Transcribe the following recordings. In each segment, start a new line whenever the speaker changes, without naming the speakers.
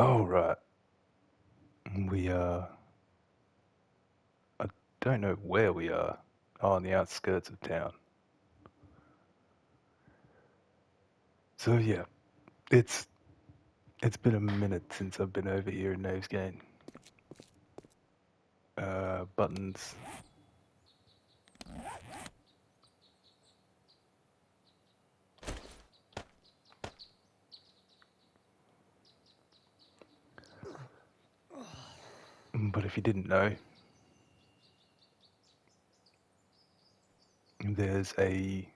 Oh, right. We, I don't know where we are. Oh, on the outskirts of town. So yeah, it's it's been a minute since I've been over here in Novesgain. Buttons. But if you didn't know, there's a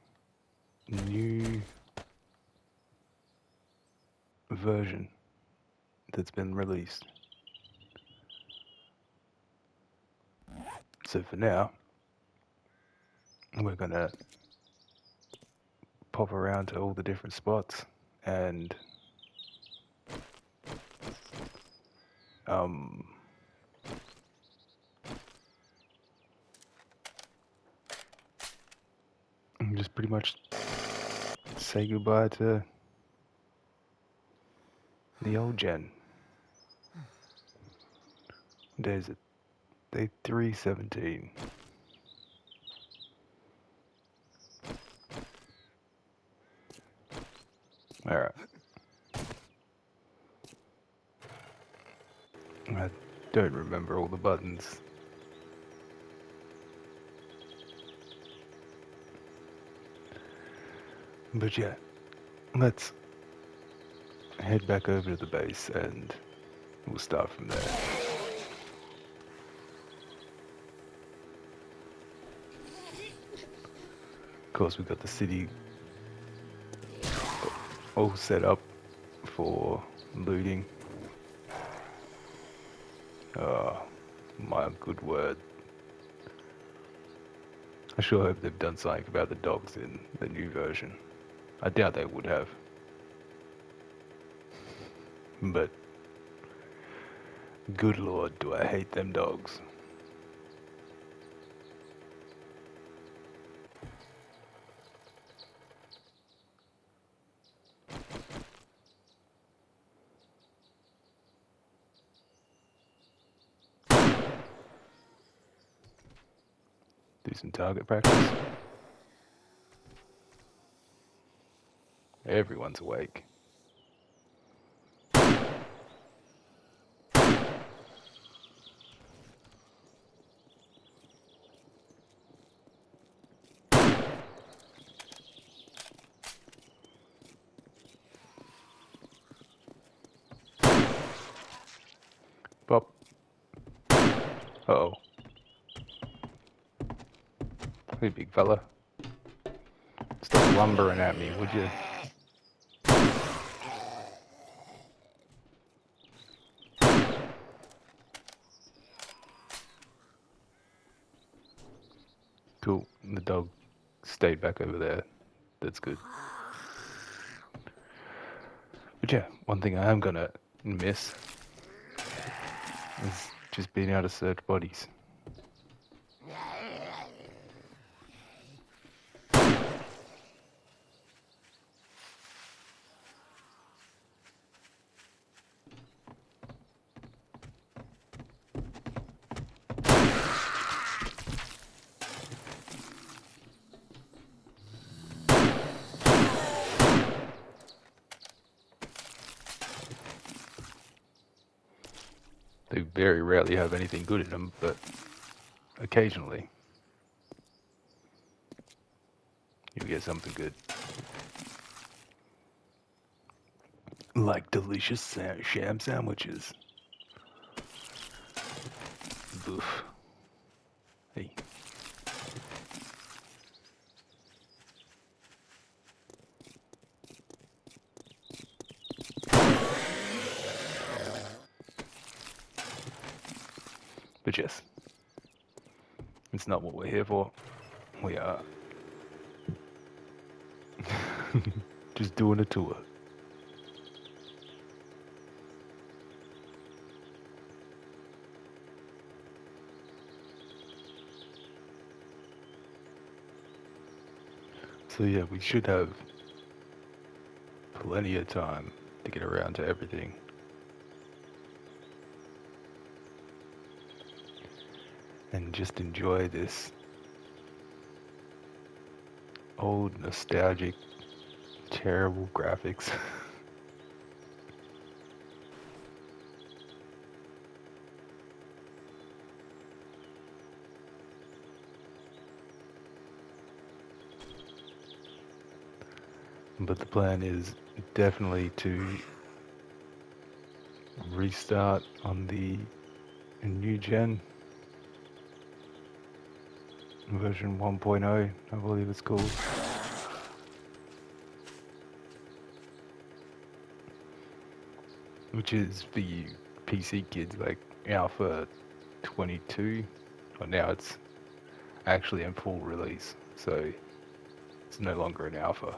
new version that's been released. So for now, we're gonna pop around to all the different spots and um, just pretty much say goodbye to the old gen. There's day 317. Alright. I don't remember all the buttons. But yeah, let's head back over to the base and we'll start from there. Of course, we've got the city all set up for looting. Oh, my good word. I sure hope they've done something about the dogs in the new version. I doubt they would have. But, good lord, do I hate them dogs. Do some target practice. Everyone's awake. Pop. Uh-oh. Hey, big fella. Stop lumbering at me, would you? Cool. The dog stayed back over there. That's good. But yeah, one thing I am gonna miss is just being able to search bodies. They very rarely have anything good in them, but occasionally you get something good. Like delicious sham sandwiches. Boof. Hey. But yes, it's not what we're here for. We are just doing a tour. So yeah, we should have plenty of time to get around to everything. and just enjoy this old, nostalgic, terrible graphics. But the plan is definitely to restart on the new gen version 1.0, I believe it's called. Which is for you PC kids, like Alpha 22, or now it's actually in full release, so it's no longer an alpha.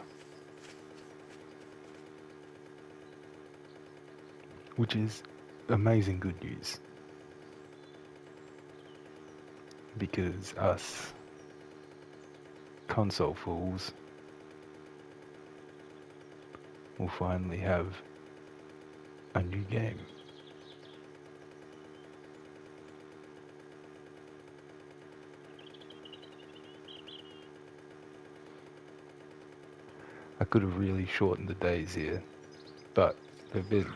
Which is amazing good news. Because us console fools will finally have a new game. I could have really shortened the days here, but they've been...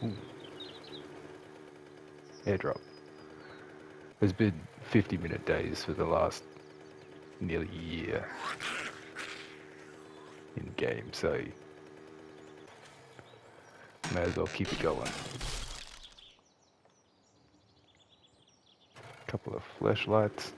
Ooh. Airdrop. There's been 50-minute days for the last nearly year in game, so may as well keep it going. Couple of flashlights.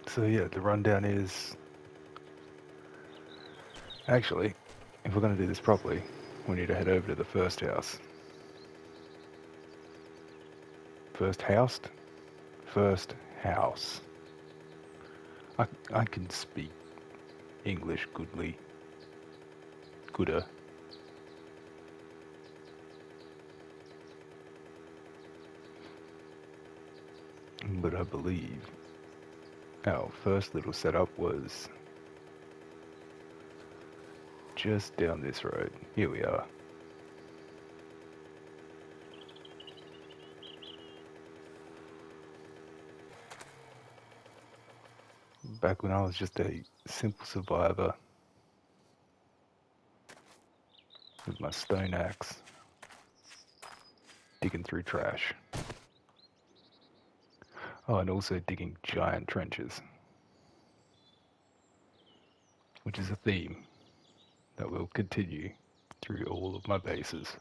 So yeah, the rundown is... Actually, if we're going to do this properly, we need to head over to the first house. First house. I can speak English goodly. Gooder. But I believe our first little setup was just down this road. Here we are. Back when I was just a simple survivor with my stone axe, digging through trash. Oh, and also digging giant trenches, which is a theme that will continue through all of my bases.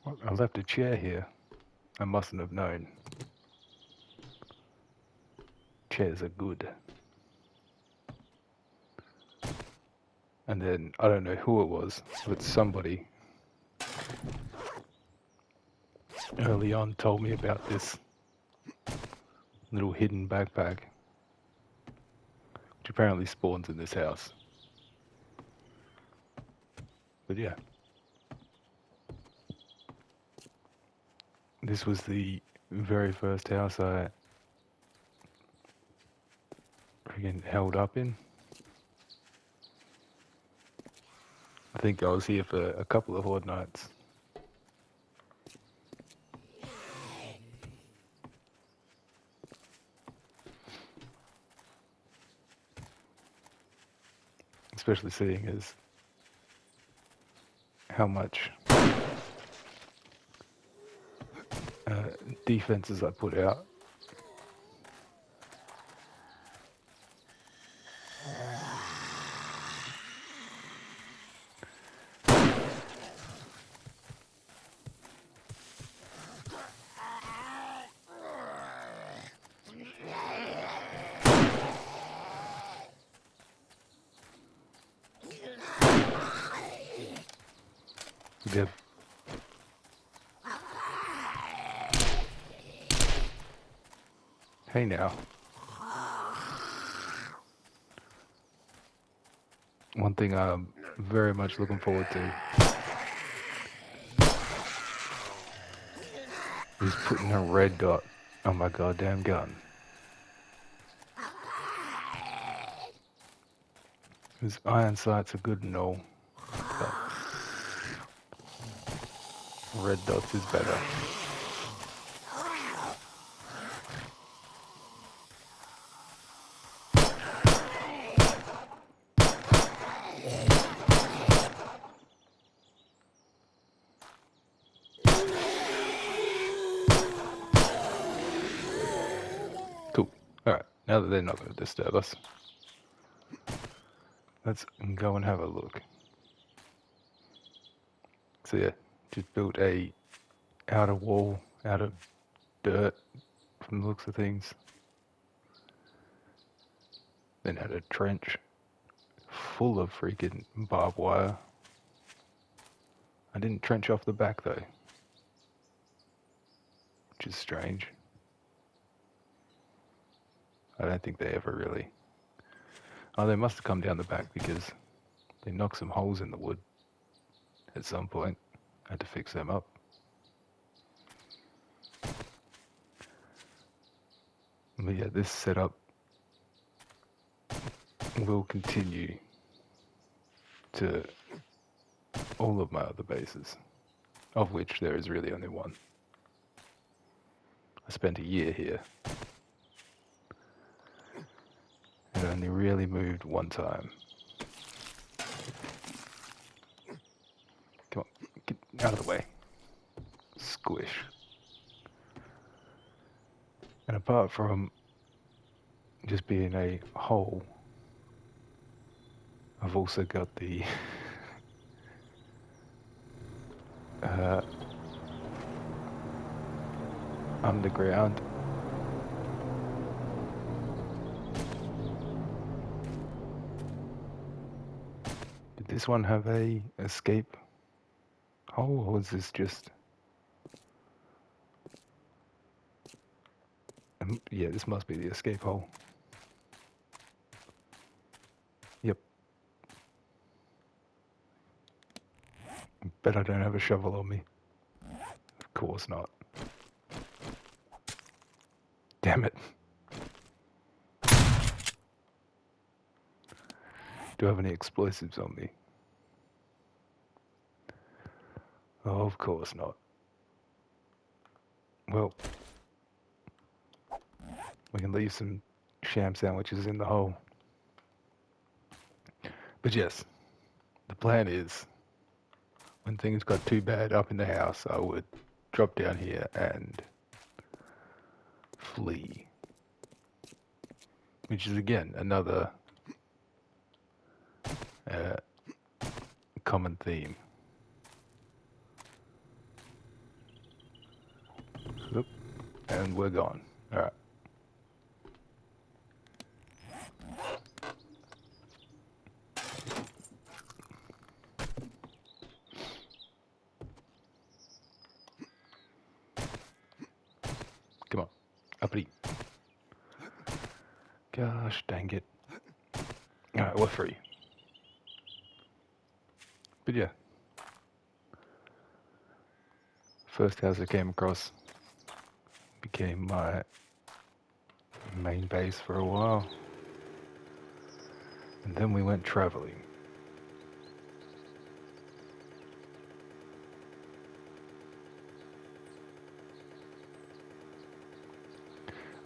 I left a chair here. I mustn't have known. Chairs are good. And then, I don't know who it was, but somebody early on told me about this little hidden backpack, which apparently spawns in this house. But yeah. This was the very first house I freaking held up in. I think I was here for a couple of horde nights. Especially seeing as how much defenses I put out. Yep. Hey now. One thing I'm very much looking forward to is putting a red dot on my goddamn gun. Because iron sights are good and all, but red dots is better. Cool. Alright, now that they're not going to disturb us, let's go and have a look. So yeah, just built a outer wall out of dirt from the looks of things. Then had a trench full of freaking barbed wire. I didn't trench off the back though, which is strange. I don't think they ever really... Oh, they must have come down the back because they knocked some holes in the wood at some point. I had to fix them up. But yeah, this setup will continue to all of my other bases, of which there is really only one. I spent a year here and only really moved one time. Come on, get out of the way. Squish. And apart from just being a hole, I've also got the underground Did this one have a escape hole, or is this just... yeah, this must be the escape hole. Yep. Bet I don't have a shovel on me. Of course not. Damn it. Do I have any explosives on me? Oh, of course not. Well, we can leave some sham sandwiches in the hole. But yes, the plan is, when things got too bad up in the house, I would drop down here and flee. Which is, again, another common theme. Oop, and we're gone. Alright. Come on. Uppity. Gosh dang it. Alright, we're free. But yeah. First house I came across became my main base for a while. And then we went traveling.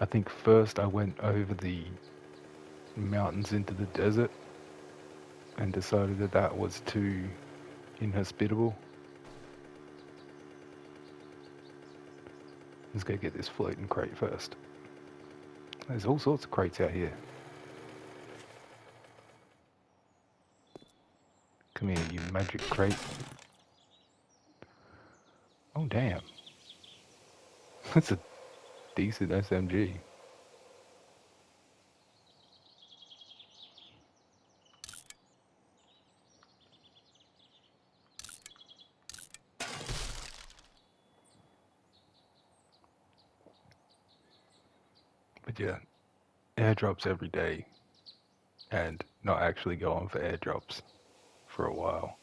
I think first I went over the mountains into the desert and decided that that was too inhospitable. Let's go get this floating crate first. There's all sorts of crates out here. Come here, you magic crate. Oh, damn. That's a decent SMG. But yeah, airdrops every day and not actually going for airdrops for a while.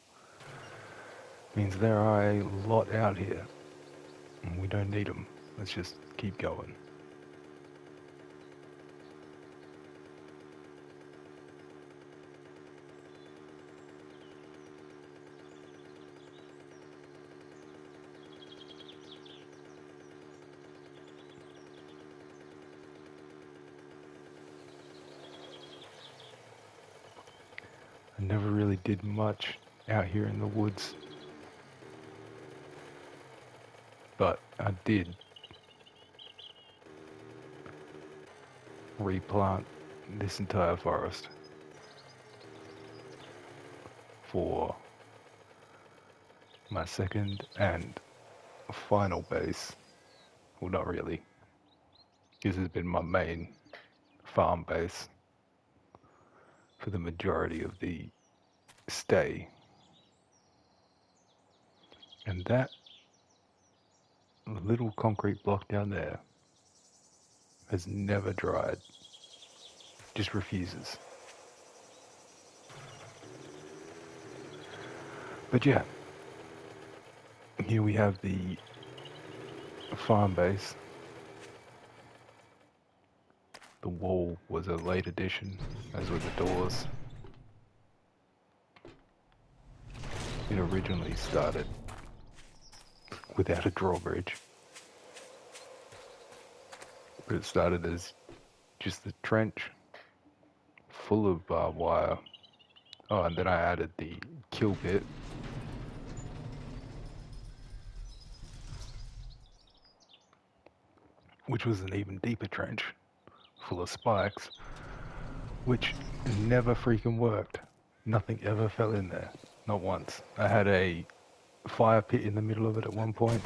Means there are a lot out here, and we don't need them. Let's just keep going. I never really did much out here in the woods, but I did replant this entire forest for my second and final base. Well, not really. This has been my main farm base for the majority of the stay. And that little concrete block down there has never dried. Just refuses. But yeah, here we have the farm base. The wall was a late addition, as were the doors. It originally started without a drawbridge, but it started as just the trench full of barbed wire. Oh, and then I added the kill bit, which was an even deeper trench full of spikes, which never freaking worked. Nothing ever fell in there, not once. I had a fire pit in the middle of it at one point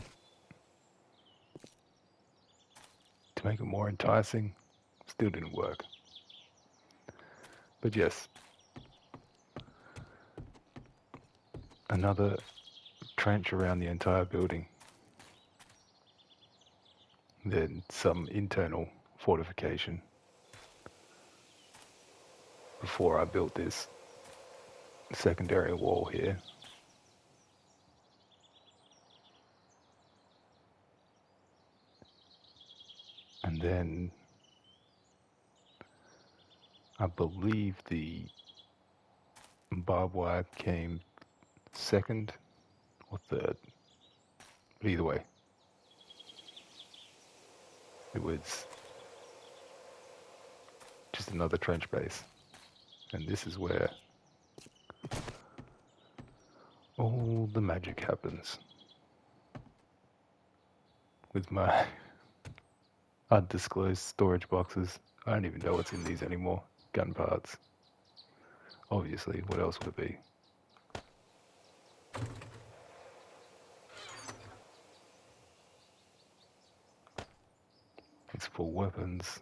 to make it more enticing. Still didn't work. But yes, another trench around the entire building. Then some internal fortification before I built this secondary wall here. And then I believe the barbed wire came second or third. But either way, it was just another trench base. And this is where all the magic happens. With my undisclosed storage boxes. I don't even know what's in these anymore. Gun parts. Obviously, what else would it be? It's for weapons.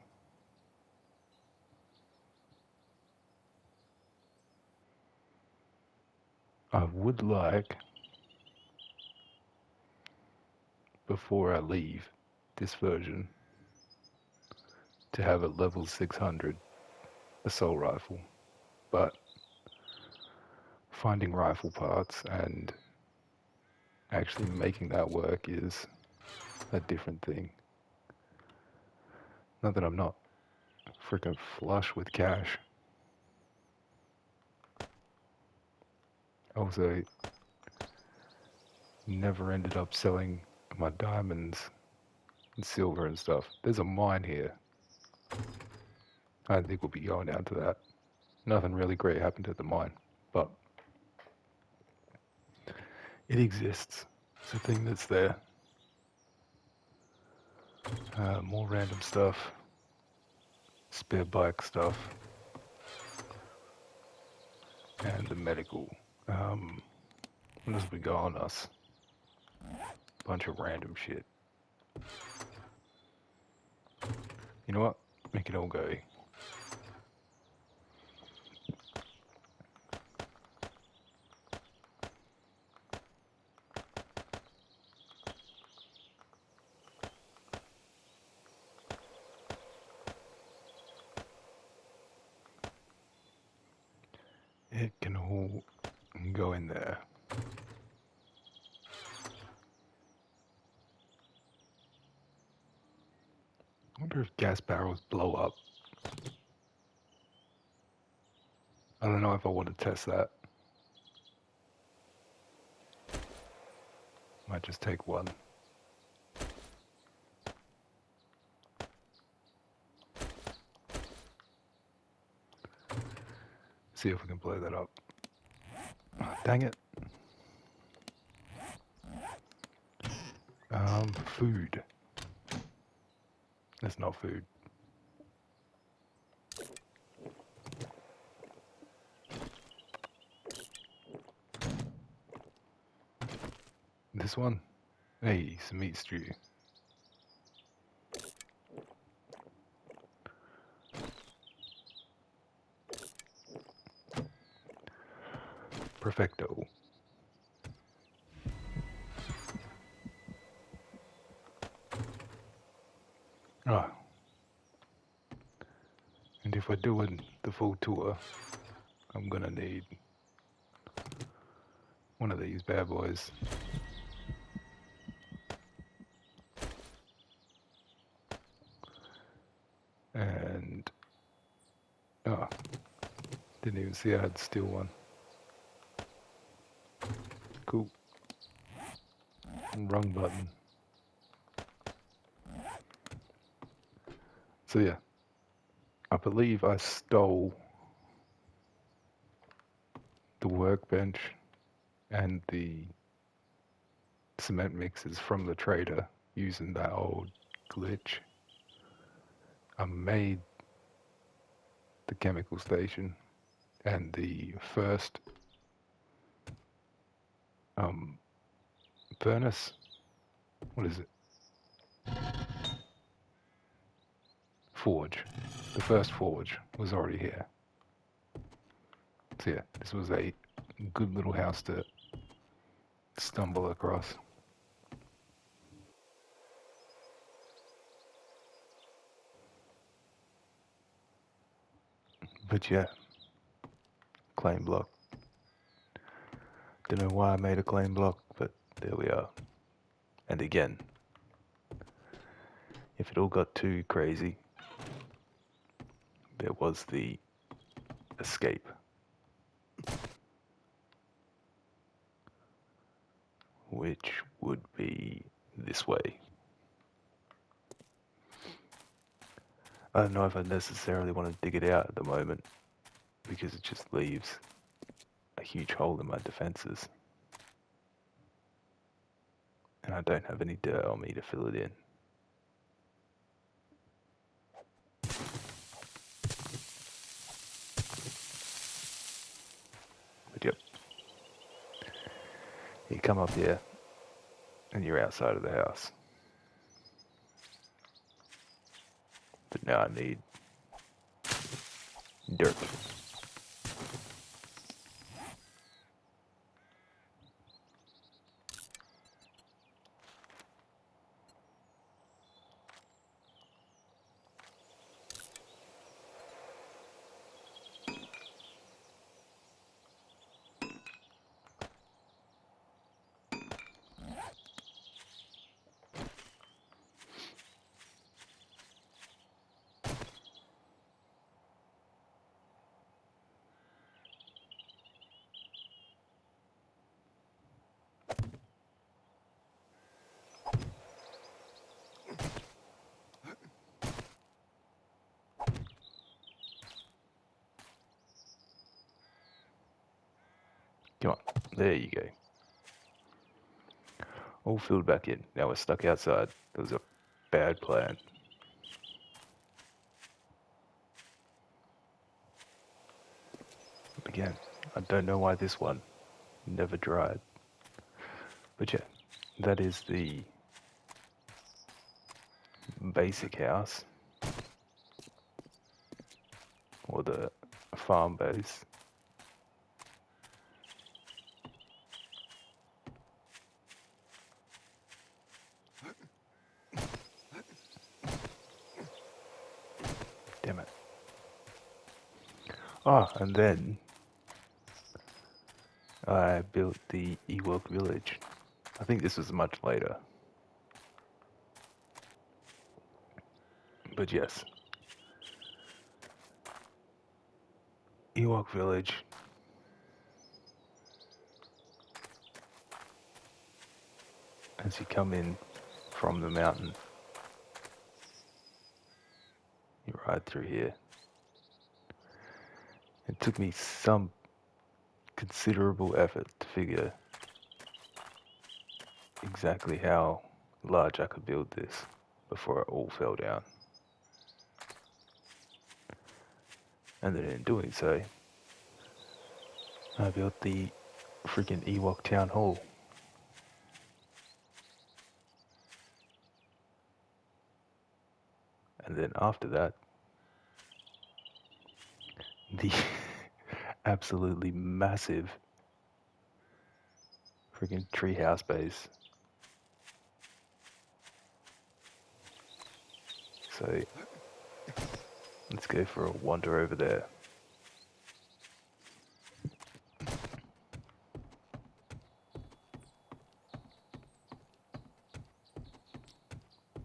I would like, before I leave this version, to have a level 600 assault rifle, but finding rifle parts and actually making that work is a different thing. Not that I'm not freaking flush with cash. Also, never ended up selling my diamonds and silver and stuff. There's a mine here. I don't think we'll be going down to that. Nothing really great happened at the mine, but it exists. It's a thing that's there. More random stuff. Spare bike stuff. And the medical. What else we got on us? Bunch of random shit. You know what? Make it all go. It can all and go in there. I wonder if gas barrels blow up. I don't know if I want to test that. Might just take one. See if we can blow that up. Oh, dang it. Food. That's not food. This one? Hey, some meat stew. Perfecto. Ah. And if we're doing the full tour, I'm gonna need one of these bad boys. And oh, didn't even see I had to steal one. Cool. Wrong button. So yeah, I believe I stole the workbench and the cement mixers from the trader using that old glitch. I made the chemical station and the first furnace. What is it? Forge. The first forge was already here. So yeah, this was a good little house to stumble across. But yeah, claim block. Don't know why I made a claim block, but there we are. And again, if it all got too crazy, there was the escape. Which would be this way. I don't know if I necessarily want to dig it out at the moment, because it just leaves a huge hole in my defenses. And I don't have any dirt on me to fill it in. But yep. You come up here, and you're outside of the house. But now I need dirt. Come on, there you go. All filled back in. Now we're stuck outside. That was a bad plan. Again, I don't know why this one never dried. But yeah, that is the basic house. Or the farm base. Damn it. Ah, and then I built the Ewok village. I think this was much later. But yes. Ewok village. As you come in from the mountain, you ride through here. It took me some considerable effort to figure exactly how large I could build this before it all fell down. And then in doing so, I built the freaking Ewok Town Hall. And then after that, the absolutely massive freaking treehouse base. So let's go for a wander over there.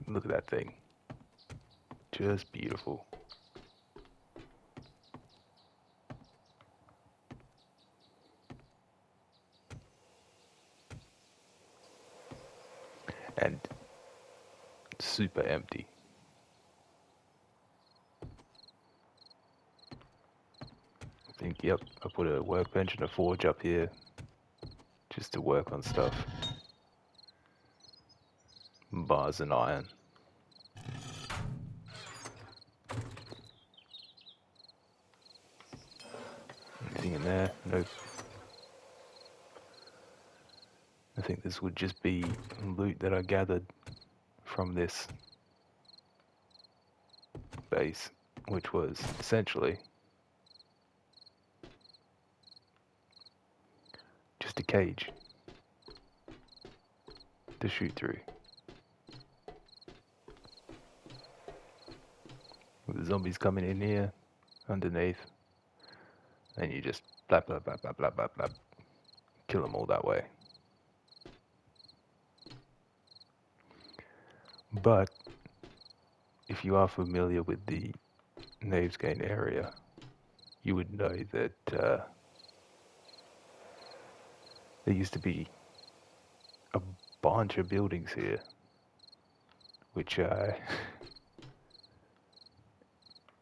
Look at that thing. Just beautiful. And super empty. I think, yep, I put a workbench and a forge up here just to work on stuff. Bars and iron. Anything in there? Nope. I think this would just be loot that I gathered from this base, which was essentially just a cage to shoot through. With the zombies coming in here, underneath, and you just blap, blap, blap, blap, blap, blap, blap, kill them all that way. But if you are familiar with the Navesgate area, you would know that there used to be a bunch of buildings here, which I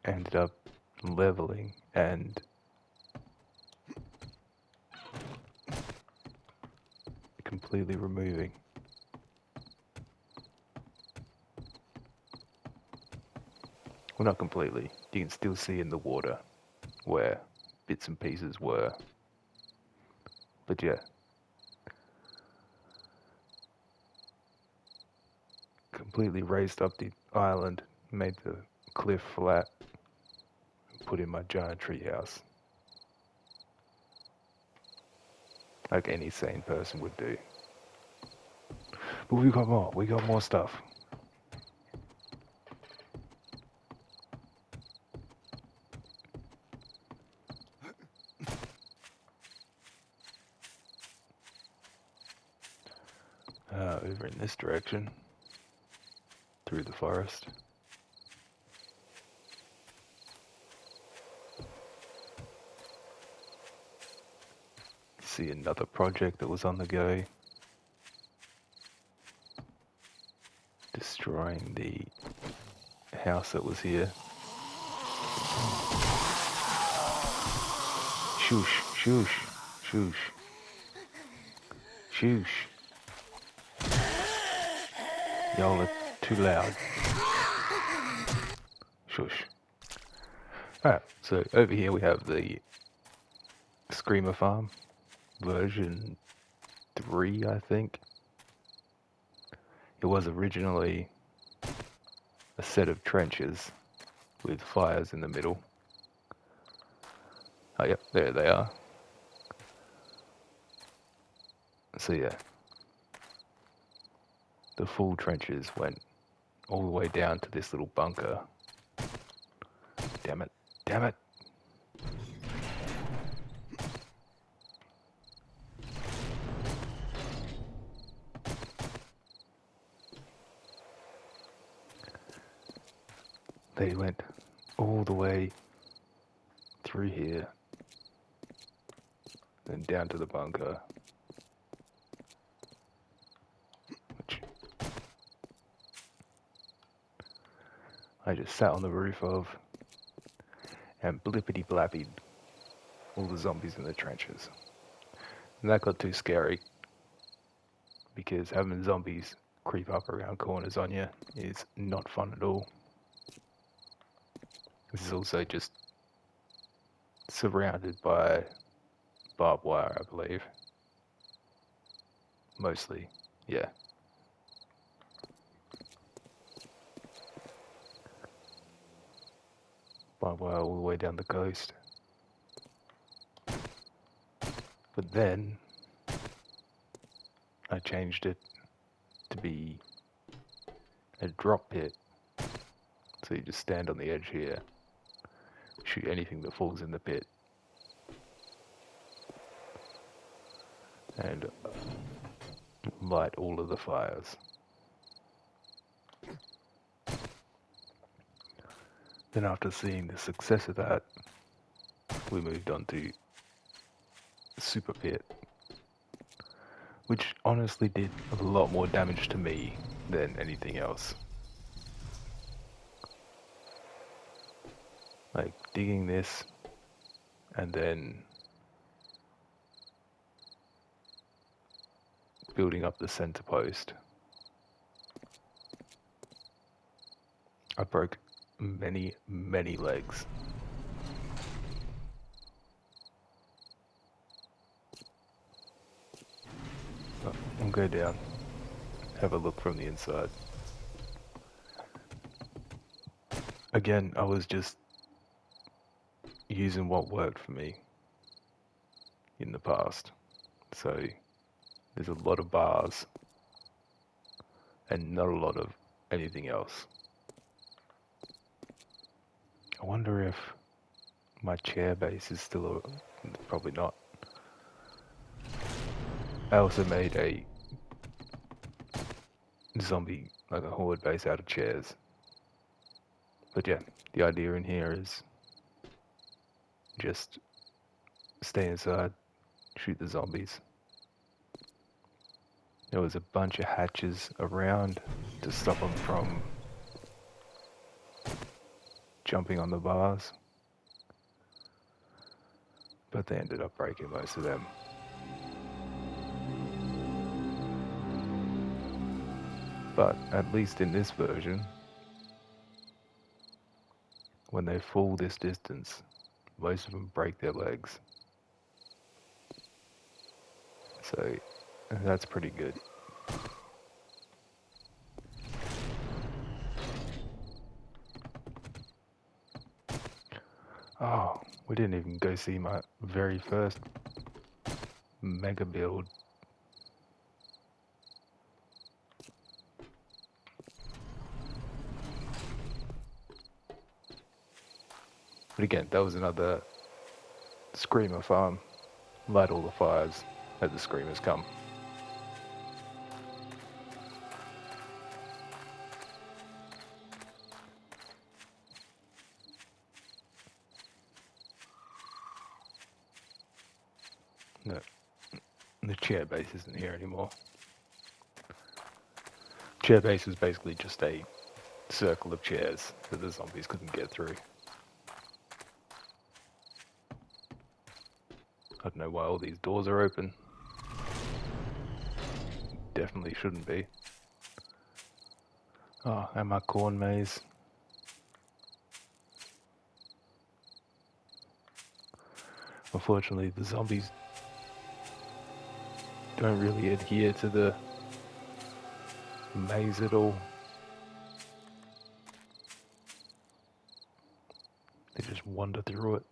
ended up leveling and completely removing. Well, not completely. You can still see in the water where bits and pieces were. But yeah. Completely raised up the island, made the cliff flat, and put in my giant treehouse. Like any sane person would do. But we got more stuff. Over in this direction, through the forest. See another project that was on the go. Destroying the house that was here. Shoosh, shoosh, shoosh. Shoosh. Y'all are too loud. Shush. Alright, so over here we have the Screamer Farm, version 3, I think. It was originally a set of trenches with fires in the middle. Oh yep, there they are. So yeah, the full trenches went all the way down to this little bunker. Damn it, damn it. they went all the way through here, then down to the bunker, which I just sat on the roof of and blippity blappied all the zombies in the trenches. And that got too scary because having zombies creep up around corners on you is not fun at all. This is also just surrounded by barbed wire, I believe. Mostly, yeah. Barbed wire all the way down the coast. But then I changed it to be a drop pit. So you just stand on the edge here, shoot anything that falls in the pit, and light all of the fires. Then after seeing the success of that, we moved on to Super Pit, which honestly did a lot more damage to me than anything else. Like digging this and then building up the center post. I broke many, many legs. I'll go down, have a look from the inside. Again, I was just using what worked for me in the past. So there's a lot of bars and not a lot of anything else. I wonder if my chair base is still probably not. I also made a zombie, like a horde base out of chairs. But yeah, the idea in here is just stay inside, shoot the zombies. There was a bunch of hatches around to stop them from jumping on the bars, but they ended up breaking most of them. But at least in this version, when they fall this distance, most of them break their legs. So that's pretty good. Oh, we didn't even go see my very first mega build. But again, that was another screamer farm. Light all the fires as the screamers come. No, the chair base isn't here anymore. Chair base was basically just a circle of chairs that the zombies couldn't get through. I don't know why all these doors are open. Definitely shouldn't be. Oh, and my corn maze. Unfortunately, the zombies don't really adhere to the maze at all. They just wander through it.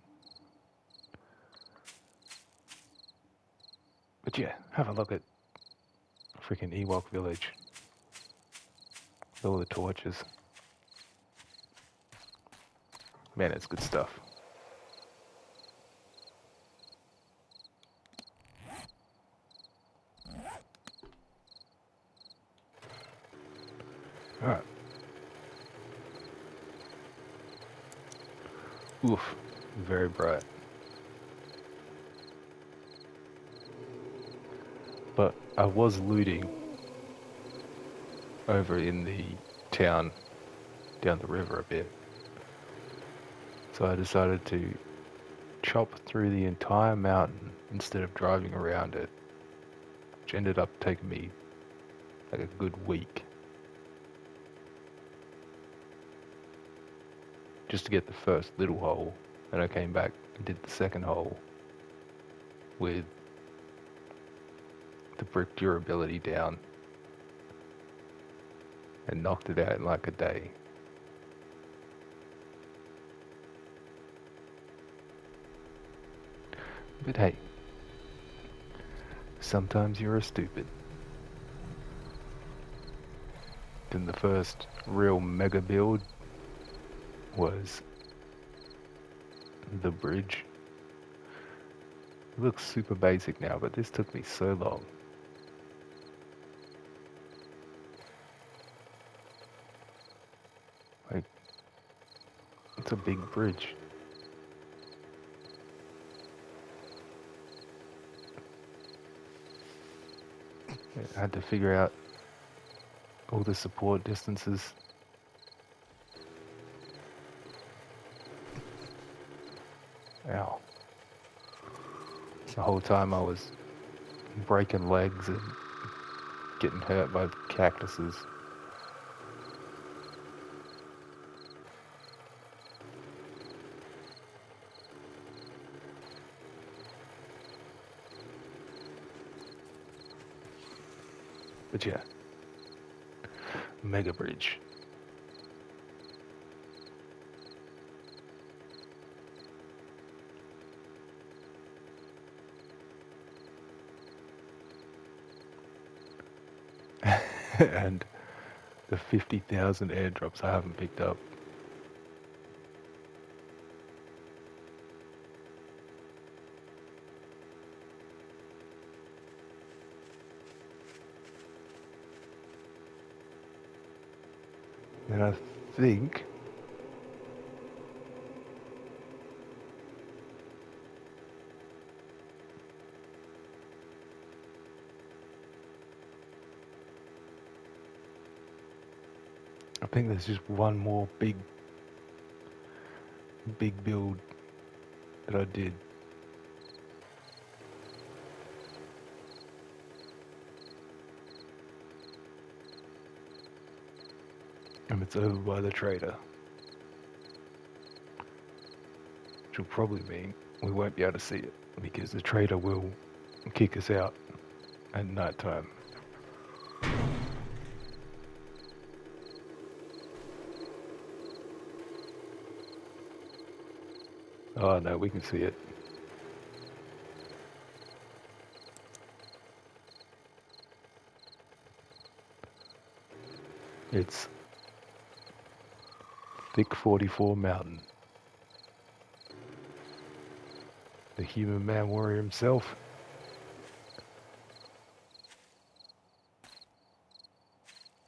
But yeah, have a look at freaking Ewok Village. All the torches. Man, it's good stuff. Alright. Oof, very bright. But I was looting over in the town down the river a bit. So I decided to chop through the entire mountain instead of driving around it, which ended up taking me like a good week just to get the first little hole. And I came back and did the second hole with the brick durability down and knocked it out in like a day. But hey, sometimes you're a stupid. Then the first real mega build was the bridge. It looks super basic now, but this took me so long. Like, it's a big bridge. I had to figure out all the support distances. Ow. The whole time I was breaking legs and getting hurt by cactuses. But yeah, mega bridge. And the 50,000 airdrops I haven't picked up. And I think there's just one more big build that I did. And it's over by the trader. Which will probably mean we won't be able to see it because the trader will kick us out at night time. Oh no, we can see it. It's Thick 44 Mountain. The human man warrior himself.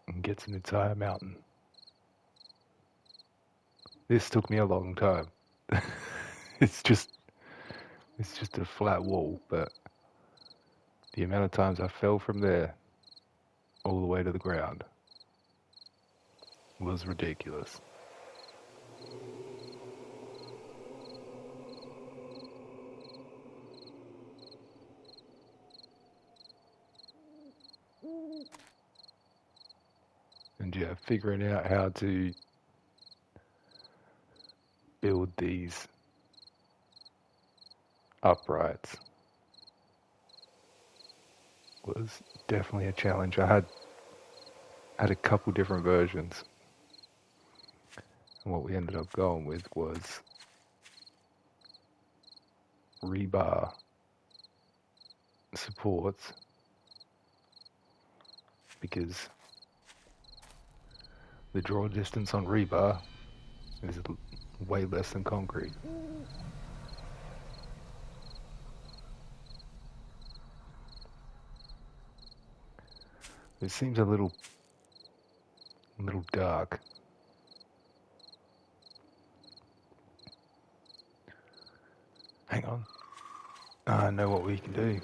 And gets an entire mountain. This took me a long time. It's just a flat wall, but the amount of times I fell from there all the way to the ground was ridiculous. And yeah, figuring out how to build these uprights was definitely a challenge. I had a couple different versions, and what we ended up going with was rebar supports, because the draw distance on rebar is way less than concrete. It seems a little dark. Hang on. I know what we can do.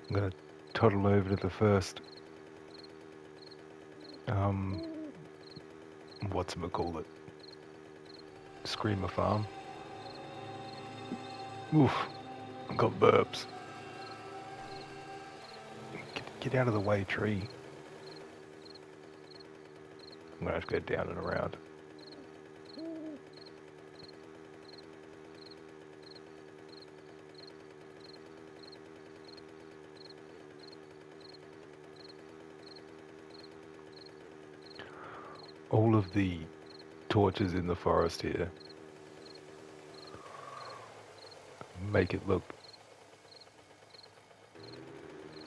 I'm gonna toddle over to the first, whatchamacallit, Screamer Farm. Oof, I got burps. Get out of the way, tree. I'm gonna have to go down and around. All of the torches in the forest here make it look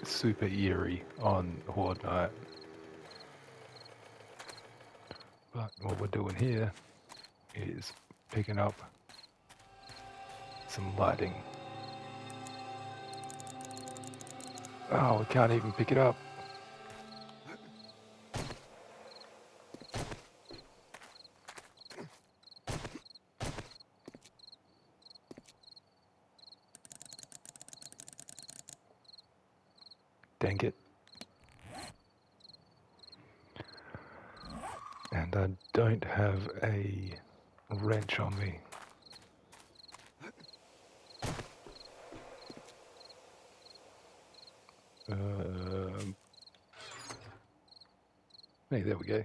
super eerie on Horde night. But what we're doing here is picking up some lighting. Oh, we can't even pick it up. Dang it. And I don't have a wrench on me. Hey, there we go.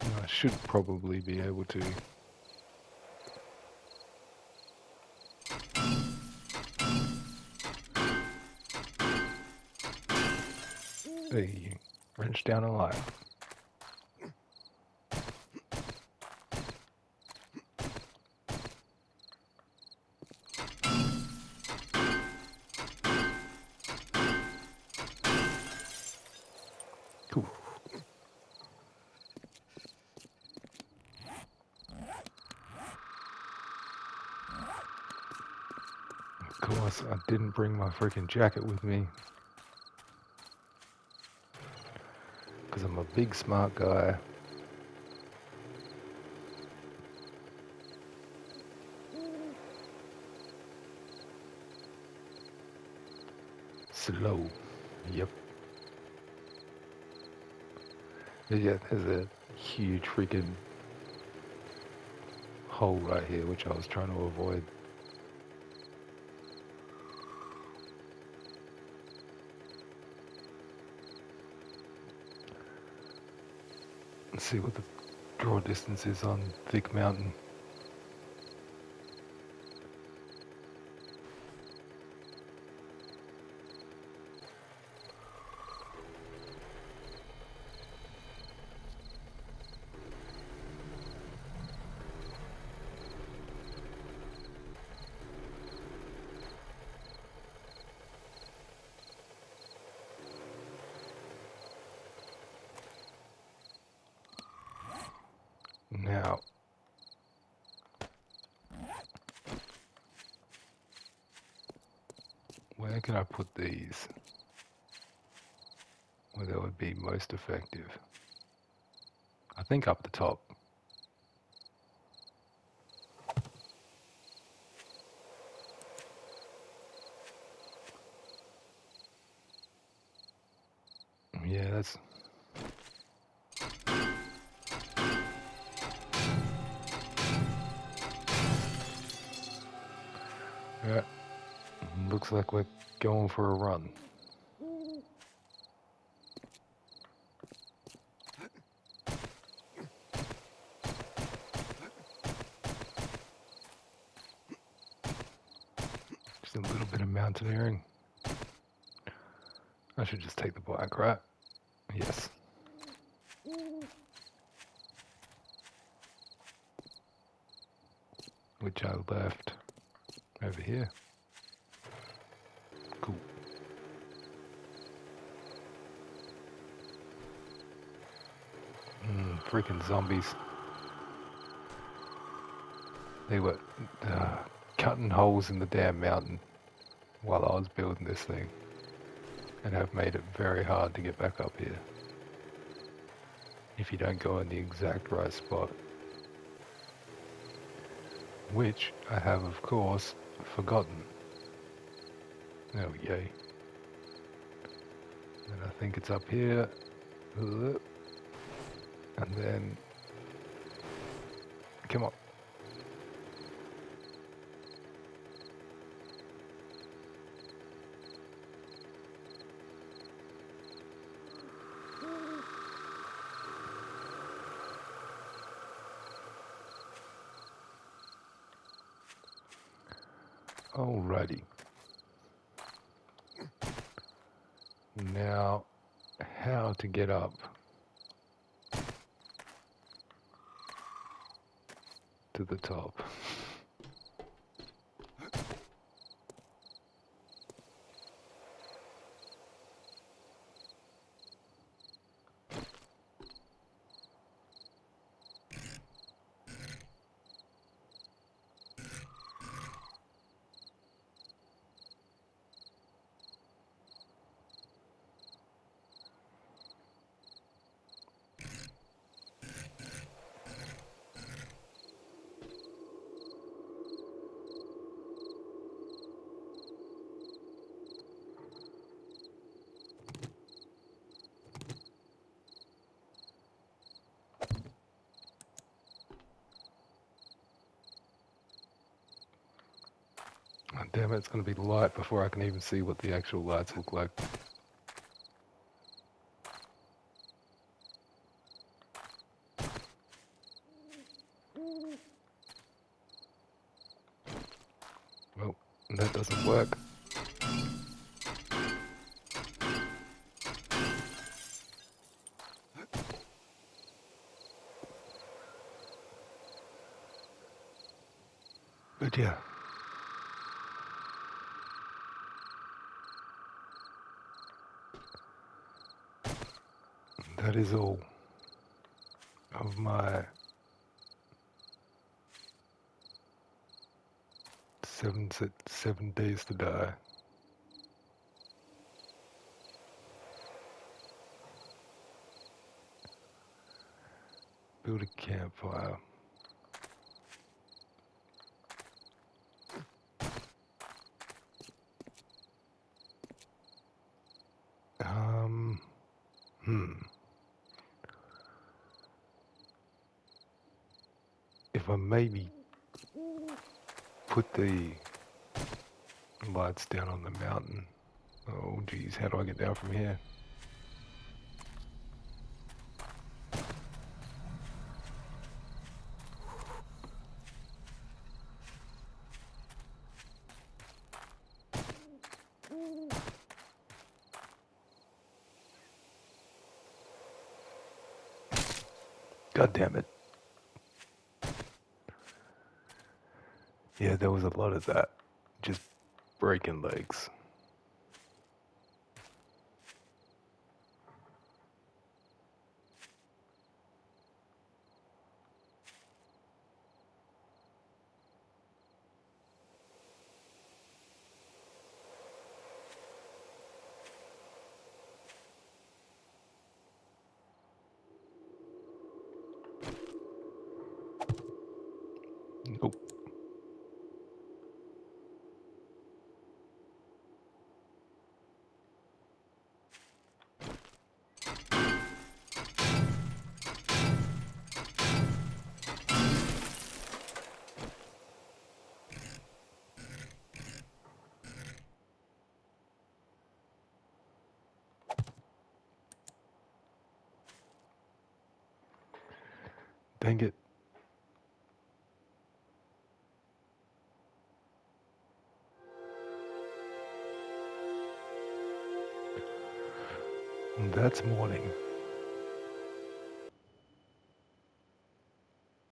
I should probably be able to. Hey, wrench down a light. Cool. Of course, I didn't bring my freaking jacket with me. Because I'm a big smart guy. Slow. Yep. Yeah, there's a huge freaking hole right here, which I was trying to avoid. Let's see what the draw distance is on Thick Mountain. Now, where can I put these where they would be most effective? I think up the top. Yeah, that's... Yeah, looks like we're going for a run. Just a little bit of mountaineering. I should just take the bike, right? Yes. Which I left over here. Cool. freaking zombies. They were cutting holes in the damn mountain while I was building this thing, and have made it very hard to get back up here if you don't go in the exact right spot. Which I have, of course, forgotten. There we go. And I think it's up here. And then... Come on. Alrighty. Now, how to get up to the top. Oh, damn it, it's going to be light before I can even see what the actual lights look like. Well, that doesn't work. But yeah. That is all of my 7 days to die. Build a campfire. If I maybe put the lights down on the mountain. Oh geez, how do I get down from here? God damn it. Yeah, there was a lot of that. Just breaking legs. Nope. Dang it. That's morning.